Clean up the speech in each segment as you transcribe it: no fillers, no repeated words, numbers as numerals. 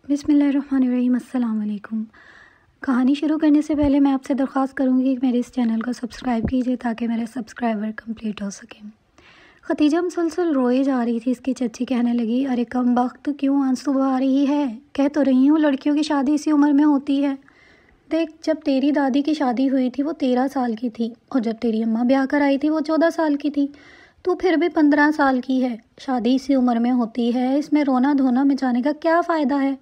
بسم اللہ الرحمن الرحیم۔ السلام علیکم۔ کہانی شروع کرنے سے پہلے میں آپ سے درخواست کروں گی کہ میرے اس چینل کو سبسکرائب کیجیے تاکہ میرے سبسکرائبر کمپلیٹ ہو سکیں۔ ختیجہ مسلسل روئے جا رہی تھی۔ اس کی چچی کہنے لگی، ارے کم بخت کیوں آنسو بہا رہی ہے؟ کہہ تو رہی ہوں لڑکیوں کی شادی اسی عمر میں ہوتی ہے۔ دیکھ، جب تیری دادی کی شادی ہوئی تھی وہ 13 سال کی تھی، اور جب تیری اماں بیاہ کر آئی تھی وہ 14 سال کی تھی۔ تو پھر بھی 15 سال کی ہے۔ شادی اسی عمر میں ہوتی ہے، اس میں رونا دھونا مچانے کا کیا فائدہ ہے؟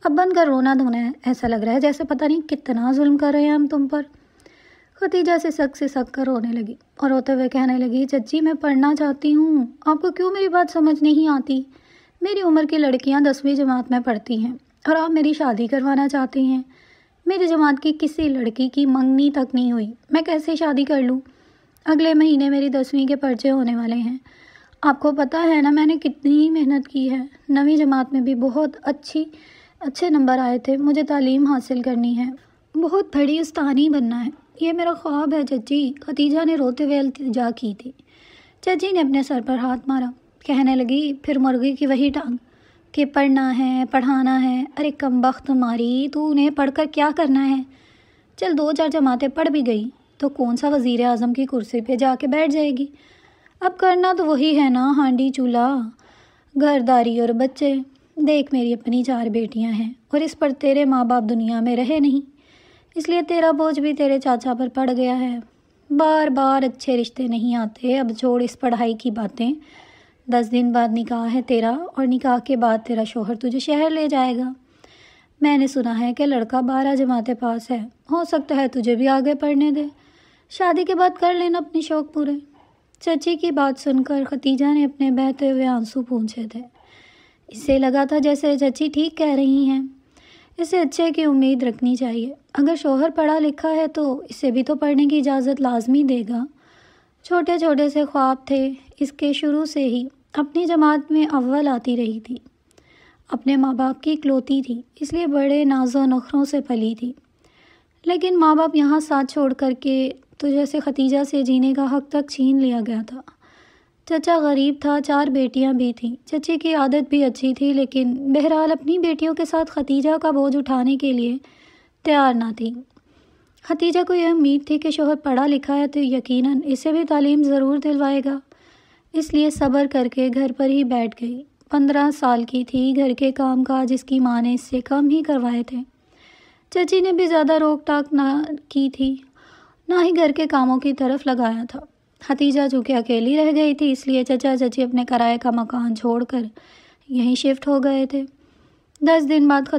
اب بند کر رونا دھونا ہے، ایسا لگ رہا ہے جیسے پتہ نہیں کتنا ظلم کر رہے ہیں ہم تم پر۔ ختیجہ سے سک کر رونے لگی اور روتے ہوئے کہنے لگی، چچی میں پڑھنا چاہتی ہوں، آپ کو کیوں میری بات سمجھ نہیں آتی؟ میری عمر کی لڑکیاں 10ویں جماعت میں پڑھتی ہیں اور آپ میری شادی کروانا چاہتی ہیں۔ میری جماعت کی کسی لڑکی کی منگنی تک نہیں ہوئی، میں کیسے شادی کر لوں؟ اگلے مہینے میری 10ویں کے پرچے ہونے والے ہیں۔ آپ کو پتہ ہے نا میں نے کتنی محنت کی ہے، 9ویں جماعت میں بھی بہت اچھے نمبر آئے تھے۔ مجھے تعلیم حاصل کرنی ہے، بہت بڑی استانی بننا ہے، یہ میرا خواب ہے چچی۔ ختیجہ نے روتے ہوئے التجا کی تھی۔ چچی نے اپنے سر پر ہاتھ مارا، کہنے لگی، پھر مرغی کی وہی ٹانگ کہ پڑھنا ہے پڑھانا ہے۔ ارے کم بخت ماری، تو انہیں پڑھ کر کیا کرنا ہے؟ چل 2-4 جماعتیں پڑھ بھی گئی تو کون سا وزیر اعظم کی کرسی پہ جا کے بیٹھ جائے گی؟ اب کرنا تو وہی ہے نا، ہانڈی چولہا، گھرداری اور بچے۔ دیکھ میری اپنی 4 بیٹیاں ہیں اور اس پر تیرے ماں باپ دنیا میں رہے نہیں، اس لیے تیرا بوجھ بھی تیرے چاچا پر پڑ گیا ہے۔ بار بار اچھے رشتے نہیں آتے، اب چھوڑ اس پڑھائی کی باتیں۔ 10 دن بعد نکاح ہے تیرا، اور نکاح کے بعد تیرا شوہر تجھے شہر لے جائے گا۔ میں نے سنا ہے کہ لڑکا 12 جماعتیں پاس ہے، ہو سکتا ہے تجھے بھی آگے پڑھنے دے، شادی کے بعد کر لینا اپنے شوق پورے۔ چچی کی بات سن کر ختیجہ نے اپنے بہتے ہوئے آنسو پونچھے تھے۔ اسے لگا تھا جیسے چچی ٹھیک کہہ رہی ہیں، اسے اچھے کی امید رکھنی چاہیے۔ اگر شوہر پڑھا لکھا ہے تو اسے بھی تو پڑھنے کی اجازت لازمی دے گا۔ چھوٹے چھوٹے سے خواب تھے اس کے، شروع سے ہی اپنی جماعت میں اول آتی رہی تھی، اپنے ماں باپ کی اکلوتی تھی، اس لیے بڑے ناز و نخروں سے پلی تھی۔ لیکن ماں باپ یہاں ساتھ چھوڑ کر کے تو جیسے ختیجہ سے جینے کا حق تک چھین لیا گیا تھا۔ چچا غریب تھا، 4 بیٹیاں بھی تھیں، چچی کی عادت بھی اچھی تھی، لیکن بہرحال اپنی بیٹیوں کے ساتھ ختیجہ کا بوجھ اٹھانے کے لیے تیار نہ تھی۔ ختیجہ کو یہ امید تھی کہ شوہر پڑھا لکھا ہے تو یقیناً اسے بھی تعلیم ضرور دلوائے گا، اس لیے صبر کر کے گھر پر ہی بیٹھ گئی۔ 15 سال کی تھی، گھر کے کام کاج اس کی ماں نے اس سے کم ہی کروائے تھے۔ چچی نے بھی زیادہ روک ٹاک نہ کی تھی، نہ ہی گھر کے کاموں کی طرف لگایا تھا۔ ختیجہ چونکہ اکیلی رہ گئی تھی، اس لیے چچا چچی اپنے کرائے کا مکان چھوڑ کر یہیں شفٹ ہو گئے تھے۔ 10 دن بعد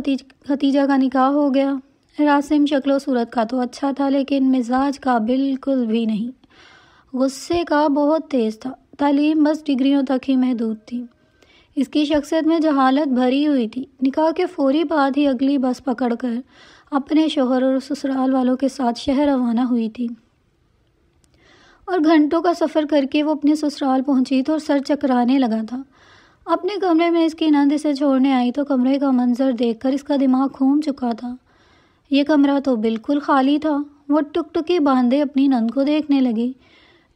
ختیجہ کا نکاح ہو گیا۔ راسم شکل و صورت کا تو اچھا تھا، لیکن مزاج کا بالکل بھی نہیں، غصے کا بہت تیز تھا۔ تعلیم بس ڈگریوں تک ہی محدود تھی، اس کی شخصیت میں جہالت بھری ہوئی تھی۔ نکاح کے فوری بعد ہی اگلی بس پکڑ کر اپنے شوہر اور سسرال والوں کے ساتھ شہر روانہ ہوئی تھی، اور گھنٹوں کا سفر کر کے وہ اپنے سسرال پہنچی تو سر چکرانے لگا تھا۔ اپنے کمرے میں اس کی نند اسے چھوڑنے آئی تو کمرے کا منظر دیکھ کر اس کا دماغ گھوم چکا تھا۔ یہ کمرہ تو بالکل خالی تھا۔ وہ ٹکٹکی باندھے اپنی نند کو دیکھنے لگی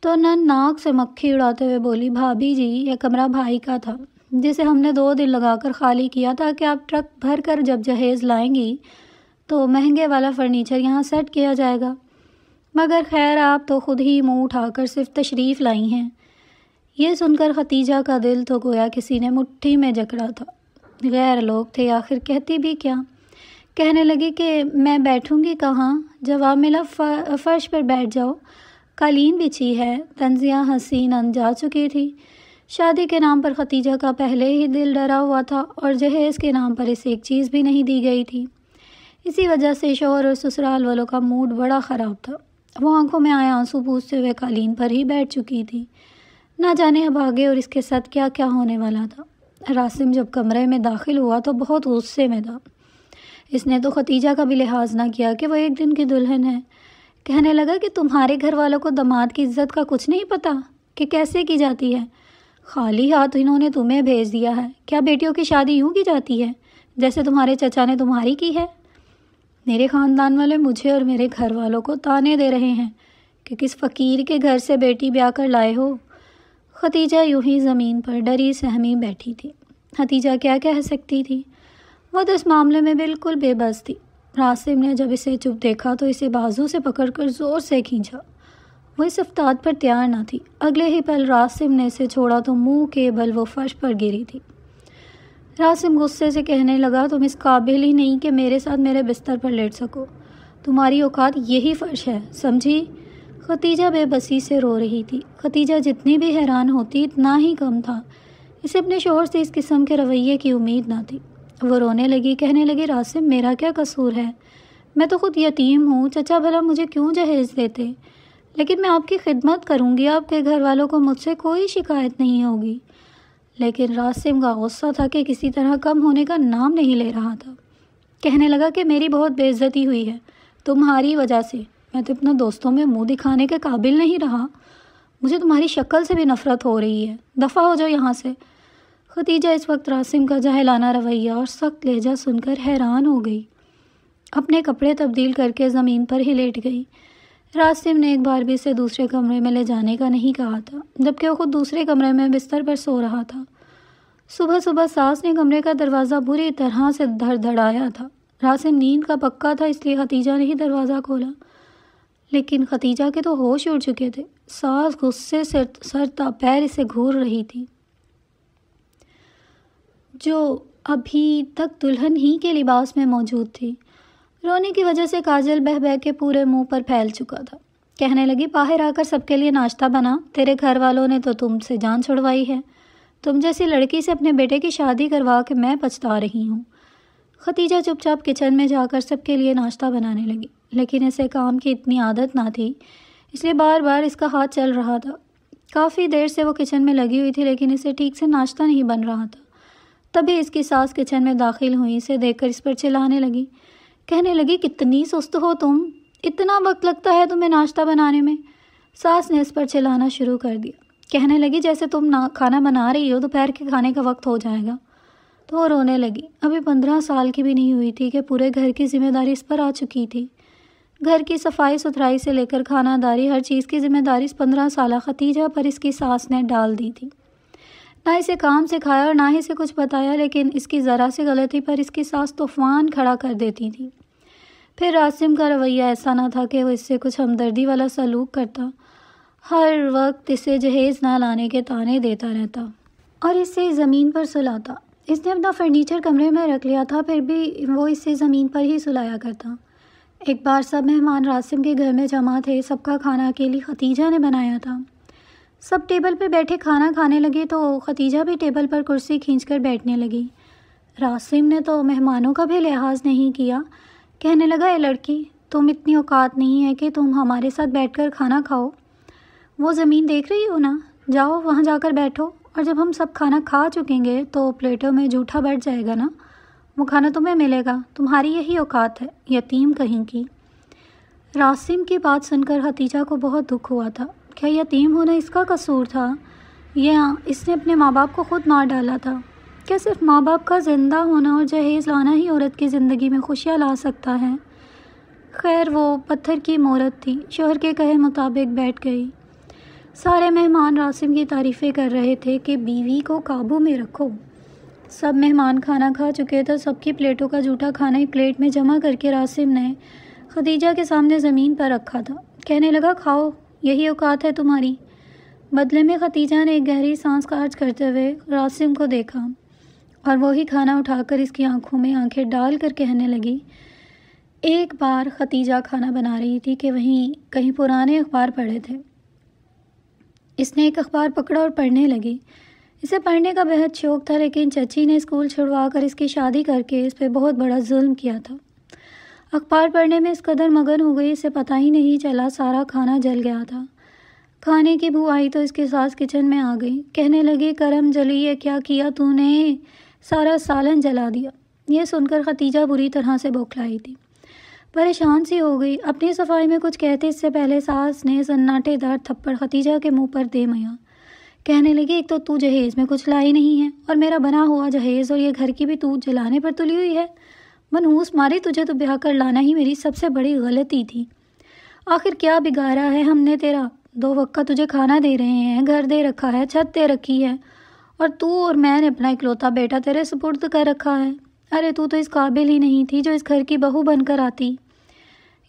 تو نند ناک سے مکھی اڑاتے ہوئے بولی، بھابھی جی یہ کمرہ بھائی کا تھا، جسے ہم نے 2 دن لگا کر خالی کیا تھا کہ آپ ٹرک بھر کر جب جہیز لائیں گی تو مہنگے والا فرنیچر یہاں سیٹ کیا جائے گا، مگر خیر آپ تو خود ہی منہ اٹھا کر صرف تشریف لائی ہیں۔ یہ سن کر ختیجہ کا دل تو گویا کسی نے مٹھی میں جکڑا تھا۔ غیر لوگ تھے، آخر کہتی بھی کیا؟ کہنے لگی کہ میں بیٹھوں گی کہاں؟ جواب ملا، فرش پر بیٹھ جاؤ، قالین بچھی ہے۔ تنزیہ حسین نند جا چکی تھی۔ شادی کے نام پر ختیجہ کا پہلے ہی دل ڈرا ہوا تھا، اور جہیز کے نام پر اسے ایک چیز بھی نہیں دی گئی تھی۔ اسی وجہ سے شوہر اور سسرال والوں کا موڈ بڑا خراب تھا۔ وہ آنکھوں میں آئے آنسو پوچھتے ہوئے قالین پر ہی بیٹھ چکی تھی۔ نہ جانے اب آگے اور اس کے ساتھ کیا کیا ہونے والا تھا۔ راسم جب کمرے میں داخل ہوا تو بہت غصے میں تھا۔ اس نے تو ختیجہ کا بھی لحاظ نہ کیا کہ وہ ایک دن کی دلہن ہے۔ کہنے لگا کہ تمہارے گھر والوں کو داماد کی عزت کا کچھ نہیں پتہ کہ کیسے کی جاتی ہے؟ خالی ہاتھ انہوں نے تمہیں بھیج دیا ہے۔ کیا بیٹیوں کی شادی یوں کی جاتی ہے جیسے تمہارے چچا نے تمہاری کی ہے؟ میرے خاندان والے مجھے اور میرے گھر والوں کو تانے دے رہے ہیں کہ کس فقیر کے گھر سے بیٹی بیاہ کر لائے ہو۔ ختیجہ یوں ہی زمین پر ڈری سہمی بیٹھی تھی۔ ختیجہ کیا کہہ سکتی تھی؟ وہ تو اس معاملے میں بالکل بے بس تھی۔ راسم نے جب اسے چپ دیکھا تو اسے بازو سے پکڑ کر زور سے کھینچا۔ وہ اس افتاد پر تیار نہ تھی۔ اگلے ہی پل راسم نے اسے چھوڑا تو منہ کے بل وہ فرش پر گری تھی۔ راسم غصے سے کہنے لگا، تم اس قابل ہی نہیں کہ میرے ساتھ میرے بستر پر لیٹ سکو۔ تمہاری اوقات یہی فرش ہے، سمجھی؟ ختیجہ بے بسی سے رو رہی تھی۔ ختیجہ جتنی بھی حیران ہوتی اتنا ہی کم تھا۔ اسے اپنے شوہر سے اس قسم کے رویے کی امید نہ تھی۔ وہ رونے لگی، کہنے لگی، راسم میرا کیا قصور ہے؟ میں تو خود یتیم ہوں، چچا بھلا مجھے کیوں جہیز دیتے؟ لیکن میں آپ کی خدمت کروں گی، آپ کے گھر والوں کو مجھ سے کوئی شکایت نہیں ہوگی۔ لیکن راسم کا غصہ تھا کہ کسی طرح کم ہونے کا نام نہیں لے رہا تھا۔ کہنے لگا کہ میری بہت بے عزتی ہوئی ہے تمہاری وجہ سے۔ میں تو اپنے دوستوں میں منہ دکھانے کے قابل نہیں رہا۔ مجھے تمہاری شکل سے بھی نفرت ہو رہی ہے، دفع ہو جاؤ یہاں سے۔ ختیجہ اس وقت راسم کا جاہلانہ رویہ اور سخت لہجہ سن کر حیران ہو گئی۔ اپنے کپڑے تبدیل کر کے زمین پر ہی لیٹ گئی۔ راسم نے ایک بار بھی اسے دوسرے کمرے میں لے جانے کا نہیں کہا تھا، جبکہ وہ خود دوسرے کمرے میں بستر پر سو رہا تھا۔ صبح صبح ساس نے کمرے کا دروازہ بری طرح سے دھڑدھڑایا تھا۔ راسم نیند کا پکا تھا، اس لیے ختیجہ نے ہی دروازہ کھولا، لیکن ختیجہ کے تو ہوش اڑ چکے تھے۔ ساس غصے سے سر تا پیر اسے گھور رہی تھی، جو ابھی تک دلہن ہی کے لباس میں موجود تھی۔ رونے کی وجہ سے کاجل بہہ بہہ کے پورے منہ پر پھیل چکا تھا۔ کہنے لگی، باہر آ کر سب کے لیے ناشتہ بنا، تیرے گھر والوں نے تو تم سے جان چھڑوائی ہے۔ تم جیسی لڑکی سے اپنے بیٹے کی شادی کروا کے میں پچھتا رہی ہوں۔ ختیجہ چپ چاپ کچن میں جا کر سب کے لیے ناشتہ بنانے لگی، لیکن اسے کام کی اتنی عادت نہ تھی، اس لیے بار بار اس کا ہاتھ چل رہا تھا۔ کافی دیر سے وہ کچن میں لگی ہوئی تھی، لیکن اسے ٹھیک سے ناشتہ نہیں بن رہا تھا۔ تبھی اس کی ساس کچن میں داخل ہوئی، اسے دیکھ کر اس پر چلانے لگی۔ کہنے لگی، کتنی سست ہو تم، اتنا وقت لگتا ہے تمہیں ناشتہ بنانے میں؟ ساس نے اس پر چلانا شروع کر دیا۔ کہنے لگی، جیسے تم کھانا بنا رہی ہو، دوپہر کے کھانے کا وقت ہو جائے گا۔ تو وہ رونے لگی۔ ابھی 15 سال کی بھی نہیں ہوئی تھی کہ پورے گھر کی ذمہ داری اس پر آ چکی تھی۔ گھر کی صفائی ستھرائی سے لے کر کھانا داری، ہر چیز کی ذمہ داری اس 15 سالہ ختیجہ پر اس کی ساس نے ڈال دی تھی۔ نہ اسے کام سکھایا اور نہ ہی اسے کچھ بتایا، لیکن اس کی ذرا سی غلطی پر اس کی ساس طوفان کھڑا کر دیتی تھی۔ پھر راسم کا رویہ ایسا نہ تھا کہ وہ اس سے کچھ ہمدردی والا سلوک کرتا، ہر وقت اسے جہیز نہ لانے کے طعنے دیتا رہتا اور اسے زمین پر سلاتا۔ اس نے اپنا فرنیچر کمرے میں رکھ لیا تھا، پھر بھی وہ اسے زمین پر ہی سلایا کرتا۔ ایک بار سب مہمان راسم کے گھر میں جمع تھے، سب کا کھانا اکیلی ختیجہ نے بنایا تھا۔ سب ٹیبل پہ بیٹھے کھانا کھانے لگے تو ختیجہ بھی ٹیبل پر کرسی کھینچ کر بیٹھنے لگی۔ راسم نے تو مہمانوں کا بھی لحاظ نہیں کیا۔ کہنے لگا، اے لڑکی، تم اتنی اوقات نہیں ہے کہ تم ہمارے ساتھ بیٹھ کر کھانا کھاؤ۔ وہ زمین دیکھ رہی ہو نا، جاؤ وہاں جا کر بیٹھو، اور جب ہم سب کھانا کھا چکیں گے تو پلیٹوں میں جھوٹا بیٹھ جائے گا نا، وہ کھانا تمہیں ملے گا، تمہاری یہی اوقات ہے، یتیم کہیں کی۔ راسم کی بات سن کر ختیجہ کو بہت دکھ ہوا تھا۔ کیا یتیم ہونا اس کا قصور تھا، یا اس نے اپنے ماں باپ کو خود مار ڈالا تھا؟ کیا صرف ماں باپ کا زندہ ہونا اور جہیز لانا ہی عورت کی زندگی میں خوشیاں لا سکتا ہے؟ خیر، وہ پتھر کی مورت تھی، شوہر کے کہے مطابق بیٹھ گئی۔ سارے مہمان راسم کی تعریفیں کر رہے تھے کہ بیوی کو قابو میں رکھو۔ سب مہمان کھانا کھا چکے تھے، سب کی پلیٹوں کا جھوٹا کھانا ایک پلیٹ میں جمع کر کے راسم نے ختیجہ کے سامنے زمین پر رکھا تھا۔ کہنے لگا، کھاؤ، یہی اوقات ہے تمہاری۔ بدلے میں ختیجہ نے ایک گہری سانس خارج کرتے ہوئے راسم کو دیکھا اور وہی کھانا اٹھا کر اس کی آنکھوں میں آنکھیں ڈال کر کہنے لگی۔ ایک بار ختیجہ کھانا بنا رہی تھی کہ وہیں کہیں پرانے اخبار پڑھے تھے۔ اس نے ایک اخبار پکڑا اور پڑھنے لگی۔ اسے پڑھنے کا بہت شوق تھا، لیکن چچی نے اسکول چھڑوا کر اس کی شادی کر کے اس پہ بہت بڑا ظلم کیا تھا۔ اخبار پڑھنے میں اس قدر مگن ہو گئی، اسے پتہ ہی نہیں چلا سارا کھانا جل گیا تھا۔ کھانے کی بو آئی تو اس کی ساس کچن میں آ گئی۔ کہنے لگی، کرم جلی، یہ کیا کیا تو نے، سارا سالن جلا دیا۔ یہ سن کر ختیجہ بری طرح سے بوکھلائی تھی، پریشان سی ہو گئی۔ اپنی صفائی میں کچھ کہتے اس سے پہلے ساس نے سناٹے دار تھپڑ ختیجہ کے منہ پر دے میا۔ کہنے لگی، ایک تو تو جہیز میں کچھ لائی نہیں ہے، اور میرا بنا ہوا جہیز اور یہ گھر کی بھی تو جلانے پر تلی ہوئی ہے۔ منحوس ماری، تجھے تو بیاہ کر لانا ہی میری سب سے بڑی غلطی تھی۔ آخر کیا بگاڑا ہے ہم نے تیرا؟ 2 وقت کا تجھے کھانا دے رہے ہیں، گھر دے رکھا ہے، چھت دے رکھی ہے، اور تو اور میں نے اپنا اکلوتا بیٹا تیرے سپرد کر رکھا ہے۔ ارے تو اس قابل ہی نہیں تھی جو اس گھر کی بہو بن کر آتی۔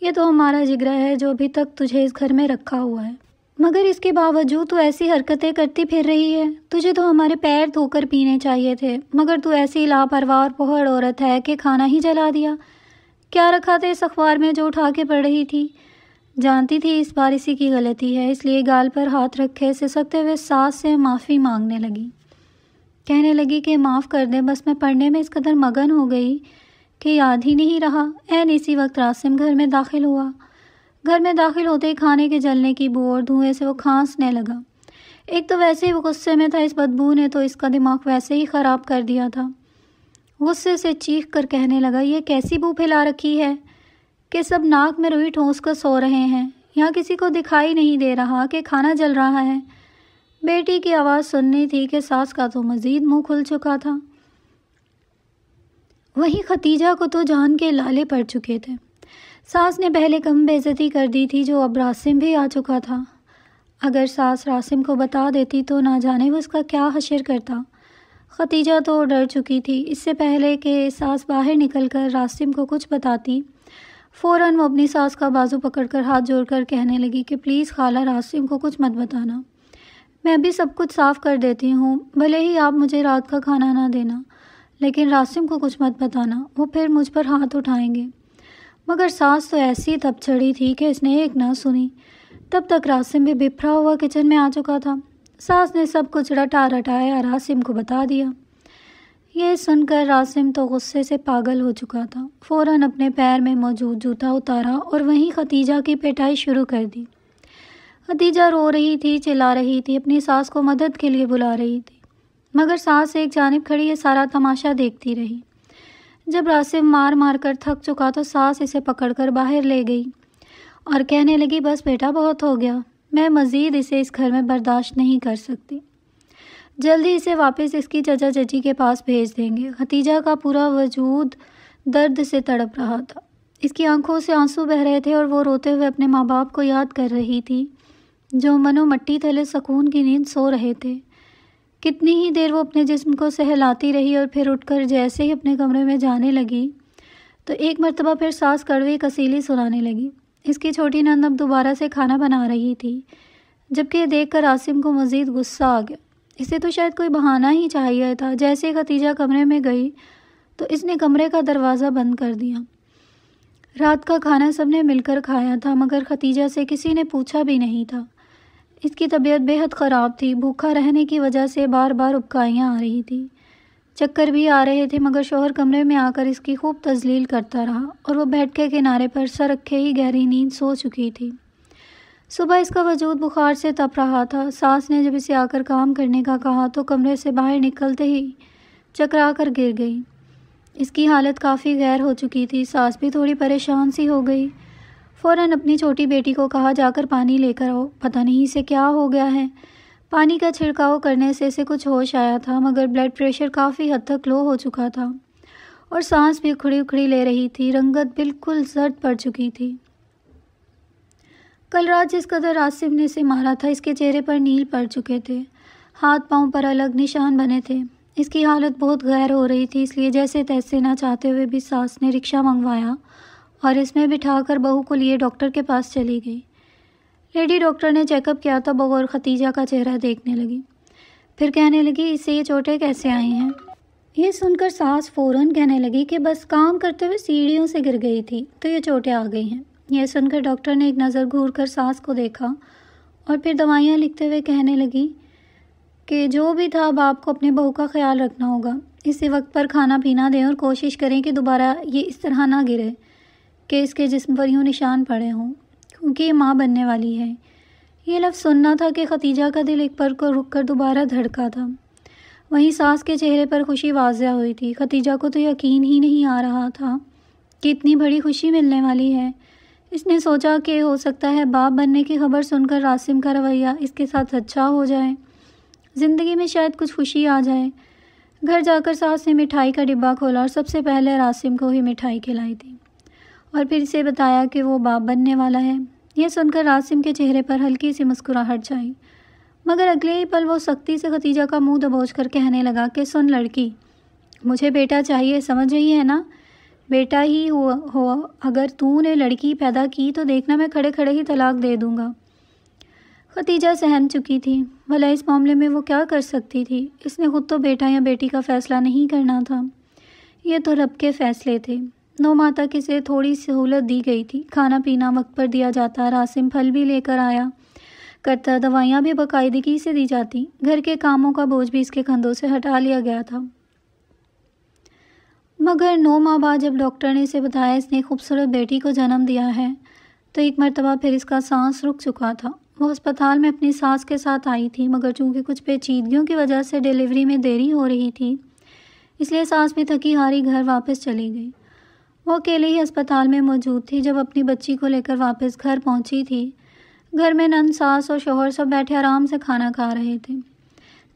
یہ تو ہمارا جگرا ہے جو ابھی تک تجھے اس گھر میں رکھا ہوا ہے، مگر اس کے باوجود تو ایسی حرکتیں کرتی پھر رہی ہے۔ تجھے تو ہمارے پیر دھو کر پینے چاہیے تھے، مگر تو ایسی لاپرواہ اور پوہڑ عورت ہے کہ کھانا ہی جلا دیا۔ کیا رکھا تھا اس اخبار میں جو اٹھا کے پڑھ رہی تھی؟ جانتی تھی اس بار اسی کی غلطی ہے، اس لیے گال پر ہاتھ رکھے سسکتے ہوئے ساس سے معافی مانگنے لگی۔ کہنے لگی کہ معاف کر دے، بس میں پڑھنے میں اس قدر مگن ہو گئی کہ یاد ہی نہیں رہا۔ عین اسی وقت راسم گھر میں داخل ہوا۔ گھر میں داخل ہوتے ہی کھانے کے جلنے کی بو اور دھوئیں سے وہ کھانسنے لگا۔ ایک تو ویسے ہی وہ غصے میں تھا، اس بدبو نے تو اس کا دماغ ویسے ہی خراب کر دیا تھا۔ غصے سے چیخ کر کہنے لگا، یہ کیسی بو پھیلا رکھی ہے کہ سب ناک میں روئی ٹھونس کر سو رہے ہیں، یہاں کسی کو دکھائی نہیں دے رہا کہ کھانا جل رہا ہے۔ بیٹی کی آواز سننی تھی کہ ساس کا تو مزید منہ کھل چکا تھا۔ وہیں ختیجہ کو تو جان کے لالے پڑ چکے تھے۔ ساس نے پہلے کم بے عزتی کر دی تھی جو اب راسم بھی آ چکا تھا۔ اگر ساس راسم کو بتا دیتی تو نہ جانے وہ اس کا کیا حشر کرتا۔ ختیجہ تو ڈر چکی تھی۔ اس سے پہلے کہ ساس باہر نکل کر راسم کو کچھ بتاتی، فوراً وہ اپنی ساس کا بازو پکڑ کر ہاتھ جوڑ کر کہنے لگی کہ پلیز خالہ راسم کو کچھ مت بتانا، میں ابھی سب کچھ صاف کر دیتی ہوں، بھلے ہی آپ مجھے رات کا کھانا نہ دینا، لیکن راسم کو کچھ مت بتانا، وہ پھر مجھ پر ہاتھ اٹھائیں گے۔ مگر ساس تو ایسی تب چڑھی تھی کہ اس نے ایک نہ سنی۔ تب تک راسم بھی بپھرا ہوا کچن میں آ چکا تھا۔ ساس نے سب کچھ رٹا رٹایا راسم کو بتا دیا۔ یہ سن کر راسم تو غصے سے پاگل ہو چکا تھا۔ فوراً اپنے پیر میں موجود جوتا اتارا اور وہیں ختیجہ کی پٹائی شروع کر دی۔ ختیجہ رو رہی تھی، چلا رہی تھی، اپنی ساس کو مدد کے لیے بلا رہی تھی، مگر ساس ایک جانب کھڑی یہ سارا تماشا دیکھتی رہی۔ جب راسم مار مار کر تھک چکا تو ساس اسے پکڑ کر باہر لے گئی اور کہنے لگی، بس بیٹا بہت ہو گیا، میں مزید اسے اس گھر میں برداشت نہیں کر سکتی، جلدی اسے واپس اس کی چچا چچی کے پاس بھیج دیں گے۔ ختیجہ کا پورا وجود درد سے تڑپ رہا تھا، اس کی آنکھوں سے آنسو بہہ رہے تھے اور وہ روتے ہوئے اپنے ماں باپ کو یاد کر رہی تھی جو منو مٹی تلے سکون کی نیند سو رہے تھے۔ کتنی ہی دیر وہ اپنے جسم کو سہلاتی رہی اور پھر اٹھ کر جیسے ہی اپنے کمرے میں جانے لگی تو ایک مرتبہ پھر ساس کڑوی کسیلی سنانے لگی۔ اس کی چھوٹی نند اب دوبارہ سے کھانا بنا رہی تھی، جبکہ یہ دیکھ کر عاصم کو مزید غصہ آ گیا۔ اسے تو شاید کوئی بہانہ ہی چاہیے تھا۔ جیسے ختیجہ کمرے میں گئی تو اس نے کمرے کا دروازہ بند کر دیا۔ رات کا کھانا سب نے مل کر کھایا تھا، مگر ختیجہ سے کسی نے پوچھا بھی نہیں تھا۔ اس کی طبیعت بے حد خراب تھی، بھوکا رہنے کی وجہ سے بار بار ابکائیاں آ رہی تھی، چکر بھی آ رہے تھے، مگر شوہر کمرے میں آ کر اس کی خوب تذلیل کرتا رہا اور وہ بیٹھ کے کنارے پر سر رکھے ہی گہری نیند سو چکی تھی۔ صبح اس کا وجود بخار سے تپ رہا تھا۔ ساس نے جب اسے آ کر کام کرنے کا کہا تو کمرے سے باہر نکلتے ہی چکرا کر گر گئی۔ اس کی حالت کافی غیر ہو چکی تھی۔ ساس بھی تھوڑی پریشان سی ہو گئی۔ فوراً اپنی چھوٹی بیٹی کو کہا، جا کر پانی لے کر آؤ، پتہ نہیں اسے کیا ہو گیا ہے۔ پانی کا چھڑکاؤ کرنے سے اسے کچھ ہوش آیا تھا، مگر بلڈ پریشر کافی حد تک لو ہو چکا تھا اور سانس بھی اکھڑی اکھڑی لے رہی تھی، رنگت بالکل زرد پڑ چکی تھی۔ کل رات جس قدر عاصم نے اسے مارا تھا اس کے چہرے پر نیل پڑ چکے تھے، ہاتھ پاؤں پر الگ نشان بنے تھے۔ اس کی حالت بہت غیر ہو رہی تھی، اس لیے جیسے تیسے نہ چاہتے ہوئے بھی ساس نے رکشہ منگوایا اور اس میں بٹھا کر بہو کو لیے ڈاکٹر کے پاس چلی گئی۔ لیڈی ڈاکٹر نے چیک اپ کیا تو بغور ختیجہ کا چہرہ دیکھنے لگی، پھر کہنے لگی، اسے یہ چوٹیں کیسے آئی ہیں؟ یہ سن کر ساس فوراً کہنے لگی کہ بس کام کرتے ہوئے سیڑھیوں سے گر گئی تھی تو یہ چوٹیں آ گئی ہیں۔ یہ سن کر ڈاکٹر نے ایک نظر گھور کر ساس کو دیکھا اور پھر دوائیاں لکھتے ہوئے کہنے لگی کہ جو بھی تھا اب آپ کو اپنے بہو کا خیال رکھنا ہوگا، اسے وقت پر کھانا پینا دیں اور کوشش کریں کہ دوبارہ یہ اس طرح نہ گرے کہ اس کے جسم پر یوں نشان پڑے ہوں، کیونکہ یہ ماں بننے والی ہے۔ یہ لفظ سننا تھا کہ ختیجہ کا دل ایک پل کو رک کر دوبارہ دھڑکا تھا۔ وہیں ساس کے چہرے پر خوشی واضح ہوئی تھی۔ ختیجہ کو تو یقین ہی نہیں آ رہا تھا کہ اتنی بڑی خوشی ملنے والی ہے۔ اس نے سوچا کہ ہو سکتا ہے باپ بننے کی خبر سن کر عاصم کا رویہ اس کے ساتھ اچھا ہو جائے، زندگی میں شاید کچھ خوشی آ جائے۔ گھر جا کر ساس نے مٹھائی کا ڈبہ کھولا اور سب سے پہلے عاصم کو ہی مٹھائی کھلائی تھی اور پھر اسے بتایا کہ وہ باپ بننے والا ہے۔ یہ سن کر عاصم کے چہرے پر ہلکی سی مسکراہٹ چھائی، مگر اگلے ہی پل وہ سختی سے ختیجہ کا منہ دبوچ کر کہنے لگا کہ سن لڑکی، مجھے بیٹا چاہیے، سمجھ رہی ہے نا؟ بیٹا ہی ہو اگر تو نے لڑکی پیدا کی تو دیکھنا میں کھڑے کھڑے ہی طلاق دے دوں گا۔ ختیجہ سہم چکی تھی، بھلا اس معاملے میں وہ کیا کر سکتی تھی؟ اس نے خود تو بیٹا یا بیٹی کا فیصلہ نہیں کرنا تھا، یہ تو رب کے فیصلے تھے۔ 9 ماہ تک اسے تھوڑی سہولت دی گئی تھی، کھانا پینا وقت پر دیا جاتا، راسم پھل بھی لے کر آیا کرتا، دوائیاں بھی باقاعدگی سے دی جاتی، گھر کے کاموں کا بوجھ بھی اس کے کندھوں سے ہٹا لیا گیا تھا۔ مگر 9 ماہ بعد جب ڈاکٹر نے اسے بتایا اس نے خوبصورت بیٹی کو جنم دیا ہے تو ایک مرتبہ پھر اس کا سانس رک چکا تھا۔ وہ ہسپتال میں اپنی ساس کے ساتھ آئی تھی، مگر چونکہ کچھ پیچیدگیوں کی وجہ سے ڈیلیوری میں دیری ہو رہی تھی اس لیے ساس بھی تھکی ہاری گھر واپس چلی گئی۔ وہ اکیلے ہی ہسپتال میں موجود تھی جب اپنی بچی کو لے کر واپس گھر پہنچی تھی۔ گھر میں نند، ساس اور شوہر سب بیٹھے آرام سے کھانا کھا رہے تھے۔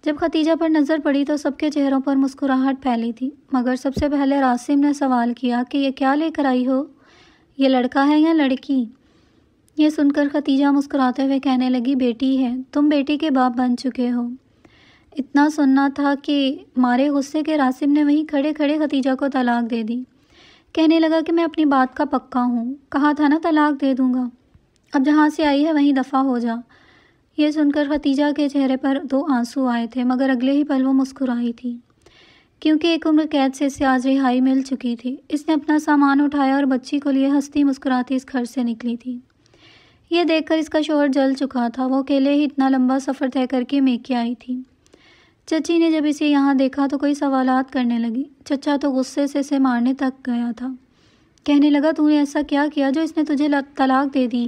جب ختیجہ پر نظر پڑی تو سب کے چہروں پر مسکراہٹ پھیلی تھی، مگر سب سے پہلے راسم نے سوال کیا کہ یہ کیا لے کر آئی ہو؟ یہ لڑکا ہے یا لڑکی؟ یہ سن کر ختیجہ مسکراتے ہوئے کہنے لگی، بیٹی ہے، تم بیٹی کے باپ بن چکے ہو۔ اتنا سننا تھا کہ مارے غصے کے راسم نے وہیں کھڑے کھڑے ختیجہ کو طلاق دے دی۔ کہنے لگا کہ میں اپنی بات کا پکا ہوں، کہا تھا نا طلاق دے دوں گا، اب جہاں سے آئی ہے وہیں دفع ہو جا۔ یہ سن کر ختیجہ کے چہرے پر 2 آنسو آئے تھے، مگر اگلے ہی پل وہ مسکرائی تھی، کیونکہ ایک عمر قید سے اسے آج رہائی مل چکی تھی۔ اس نے اپنا سامان اٹھایا اور بچی کو لیے ہنستی مسکراتی اس گھر سے نکلی تھی۔ یہ دیکھ کر اس کا شوہر جل چکا تھا، وہ اکیلے ہی اتنا لمبا سفر طے کر کے میکے آئی تھی۔ چچی نے جب اسے یہاں دیکھا تو کوئی سوالات کرنے لگی۔ چچا تو غصے سے اسے مارنے تک گیا تھا، کہنے لگا تو نے ایسا کیا کیا جو اس نے تجھے طلاق دے دی؟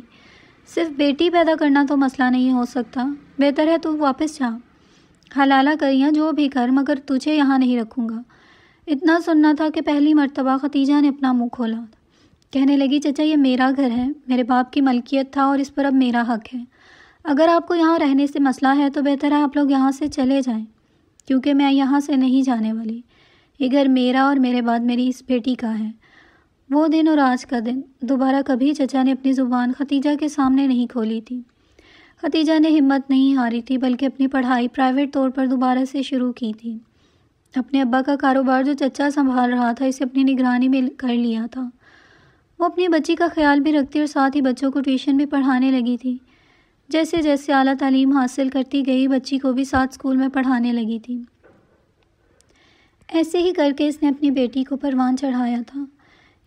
صرف بیٹی پیدا کرنا تو مسئلہ نہیں ہو سکتا، بہتر ہے تو واپس جا، حلالہ کریاں جو بھی کر، مگر تجھے یہاں نہیں رکھوں گا۔ اتنا سننا تھا کہ پہلی مرتبہ ختیجہ نے اپنا منہ کھولا، کہنے لگی، چچا یہ میرا گھر ہے، میرے باپ کی ملکیت تھا اور اس پر اب میرا حق ہے۔ اگر آپ کو یہاں رہنے سے مسئلہ ہے تو بہتر ہے آپ لوگ یہاں سے چلے جائیں، کیونکہ میں یہاں سے نہیں جانے والی۔ یہ گھر میرا اور میرے بعد میری اس بیٹی کا ہے۔ وہ دن اور آج کا دن دوبارہ کبھی چچا نے اپنی زبان ختیجہ کے سامنے نہیں کھولی تھی۔ ختیجہ نے ہمت نہیں ہاری تھی، بلکہ اپنی پڑھائی پرائیویٹ طور پر دوبارہ سے شروع کی تھی۔ اپنے ابا کا کاروبار جو چچا سنبھال رہا تھا اسے اپنی نگرانی میں کر لیا تھا۔ وہ اپنی بچی کا خیال بھی رکھتی اور ساتھ ہی بچوں کو ٹیوشن بھی پڑھانے لگی تھی۔ جیسے جیسے اعلیٰ تعلیم حاصل کرتی گئی بچی کو بھی ساتھ اسکول میں پڑھانے لگی تھی۔ ایسے ہی کر کے اس نے اپنی بیٹی کو پروان چڑھایا تھا۔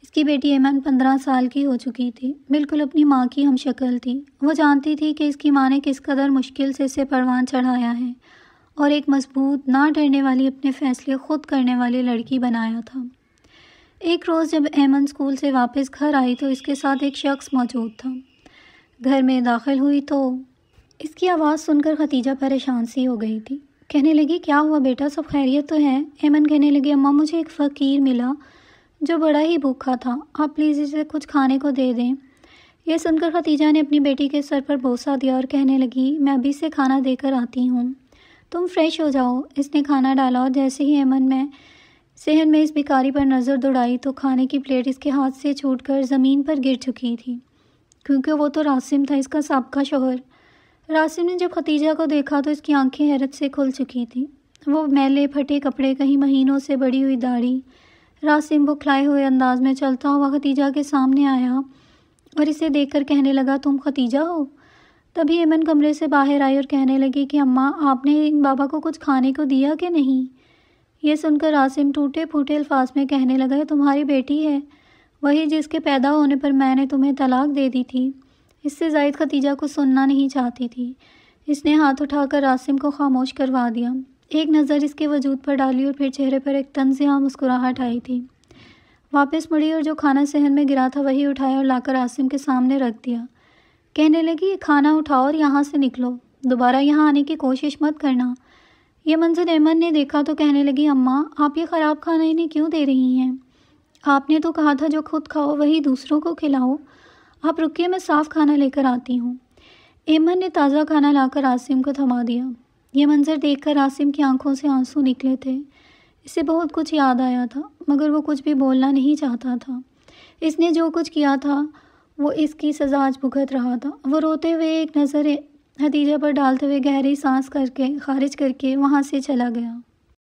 اس کی بیٹی ایمن 15 سال کی ہو چکی تھی، بالکل اپنی ماں کی ہم شکل تھی۔ وہ جانتی تھی کہ اس کی ماں نے کس قدر مشکل سے اسے پروان چڑھایا ہے اور ایک مضبوط، نہ ڈرنے والی، اپنے فیصلے خود کرنے والی لڑکی بنایا تھا۔ ایک روز جب ایمن اسکول سے واپس گھر آئی تو اس کے ساتھ ایک شخص موجود تھا۔ گھر میں داخل ہوئی تو اس کی آواز سن کر ختیجہ پریشان سی ہو گئی تھی، کہنے لگی، کیا ہوا بیٹا، سب خیریت تو ہے؟ ایمن کہنے لگی، اماں مجھے ایک فقیر ملا جو بڑا ہی بھوکا تھا، آپ پلیز اسے کچھ کھانے کو دے دیں۔ یہ سن کر ختیجہ نے اپنی بیٹی کے سر پر بوسہ دیا اور کہنے لگی، میں ابھی سے کھانا دے کر آتی ہوں، تم فریش ہو جاؤ۔ اس نے کھانا ڈالا اور جیسے ہی ایمن میں صحن میں اس بیکاری پر نظر دوڑائی تو کھانے کی پلیٹ اس کے ہاتھ سے چھوٹ کر زمین پر گر چکی تھی، کیونکہ وہ تو راسم تھا، اس کا سابقہ شوہر۔ راسم نے جب ختیجہ کو دیکھا تو اس کی آنکھیں حیرت سے کھل چکی تھیں۔ وہ میلے پھٹے کپڑے، کہیں مہینوں سے بڑی ہوئی داڑھی، راسم بکھلائے ہوئے انداز میں چلتا ہوا ختیجہ کے سامنے آیا اور اسے دیکھ کر کہنے لگا، تم ختیجہ ہو؟ تبھی ایمن کمرے سے باہر آئی اور کہنے لگی کہ اماں آپ نے ان بابا کو کچھ کھانے کو دیا کہ نہیں؟ یہ سن کر راسم ٹوٹے پھوٹے الفاظ میں کہنے لگا، یہ تمہاری بیٹی ہے، وہی جس کے پیدا ہونے پر میں نے تمہیں طلاق دے دی تھی۔ اس سے زائد ختیجہ کو سننا نہیں چاہتی تھی۔ اس نے ہاتھ اٹھا کر راسم کو خاموش کروا دیا، ایک نظر اس کے وجود پر ڈالی اور پھر چہرے پر ایک طنزیہ مسکراہٹ آئی تھی۔ واپس مڑی اور جو کھانا صحن میں گرا تھا وہی اٹھایا اور لا کر راسم کے سامنے رکھ دیا۔ کہنے لگی، یہ کھانا اٹھاؤ اور یہاں سے نکلو، دوبارہ یہاں آنے کی کوشش مت کرنا۔ یہ منظر ایمن نے دیکھا تو کہنے لگی، اماں آپ یہ خراب کھانا انہیں کیوں دے رہی ہیں؟ آپ نے تو کہا تھا جو خود کھاؤ وہی دوسروں کو کھلاؤ۔ آپ رکیے، میں صاف کھانا لے کر آتی ہوں۔ ایمن نے تازہ کھانا لا کر راسم کو تھما دیا۔ یہ منظر دیکھ کر راسم کی آنکھوں سے آنسو نکلے تھے۔ اسے بہت کچھ یاد آیا تھا، مگر وہ کچھ بھی بولنا نہیں چاہتا تھا۔ اس نے جو کچھ کیا تھا وہ اس کی سزا آج بھگت رہا تھا۔ وہ روتے ہوئے ایک نظر ختیجہ پر ڈالتے ہوئے گہری سانس کر کے خارج کر کے وہاں سے چلا گیا۔